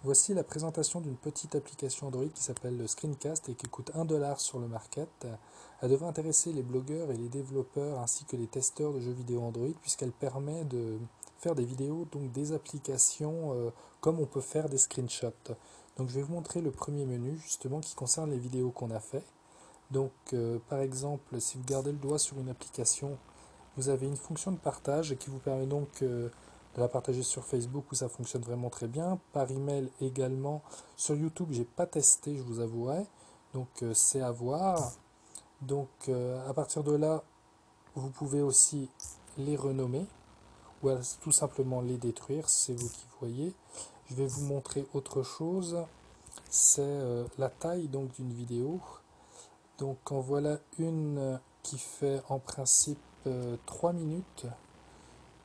Voici la présentation d'une petite application Android qui s'appelle le Screencast et qui coûte 1 $ sur le market. Elle devrait intéresser les blogueurs et les développeurs ainsi que les testeurs de jeux vidéo Android puisqu'elle permet de faire des vidéos, donc des applications comme on peut faire des screenshots. Donc je vais vous montrer le premier menu justement qui concerne les vidéos qu'on a fait. Donc par exemple, si vous gardez le doigt sur une application, vous avez une fonction de partage qui vous permet donc de la partager sur Facebook où ça fonctionne vraiment très bien, par email également. Sur YouTube, j'ai pas testé, je vous avouerai, donc c'est à voir. Donc à partir de là, vous pouvez aussi les renommer ou tout simplement les détruire, c'est vous qui voyez. Je vais vous montrer autre chose, c'est la taille donc d'une vidéo. Donc en voilà une qui fait en principe 3 minutes.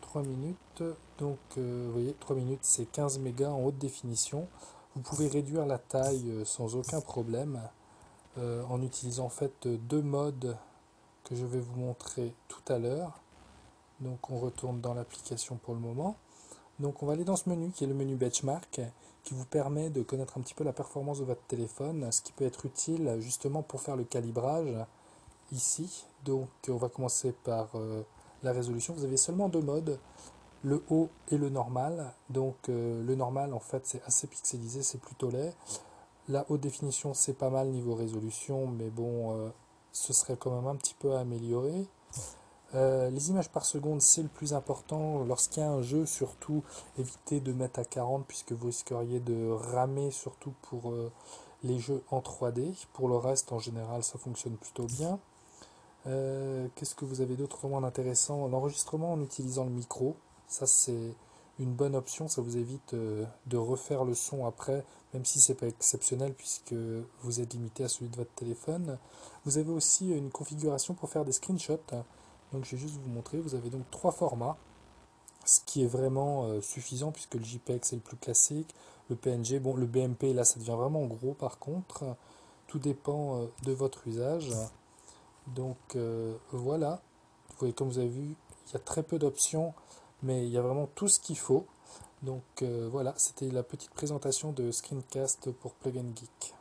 3 minutes, donc vous voyez 3 minutes c'est 15 mégas en haute définition. Vous pouvez réduire la taille sans aucun problème en utilisant en fait deux modes que je vais vous montrer tout à l'heure. Donc on retourne dans l'application pour le moment. Donc on va aller dans ce menu qui est le menu benchmark qui vous permet de connaître un petit peu la performance de votre téléphone, ce qui peut être utile justement pour faire le calibrage ici. Donc on va commencer par la résolution. Vous avez seulement deux modes, le haut et le normal. Donc le normal en fait c'est assez pixelisé, c'est plutôt laid. La haute définition c'est pas mal niveau résolution, mais bon ce serait quand même un petit peu à améliorer. Les images par seconde c'est le plus important. Lorsqu'il y a un jeu, surtout évitez de mettre à 40 puisque vous risqueriez de ramer, surtout pour les jeux en 3D. Pour le reste en général ça fonctionne plutôt bien. Qu'est-ce que vous avez d'autre vraiment d'intéressant? L'enregistrement en utilisant le micro, ça c'est une bonne option, ça vous évite de refaire le son après, même si c'est pas exceptionnel puisque vous êtes limité à celui de votre téléphone. Vous avez aussi une configuration pour faire des screenshots. Donc je vais juste vous montrer, vous avez donc trois formats, ce qui est vraiment suffisant puisque le JPEG c'est le plus classique, le PNG, bon le BMP là ça devient vraiment gros par contre, tout dépend de votre usage. Donc voilà, vous voyez, comme vous avez vu, il y a très peu d'options, mais il y a vraiment tout ce qu'il faut. Donc voilà, c'était la petite présentation de Screencast pour Plug and Geek.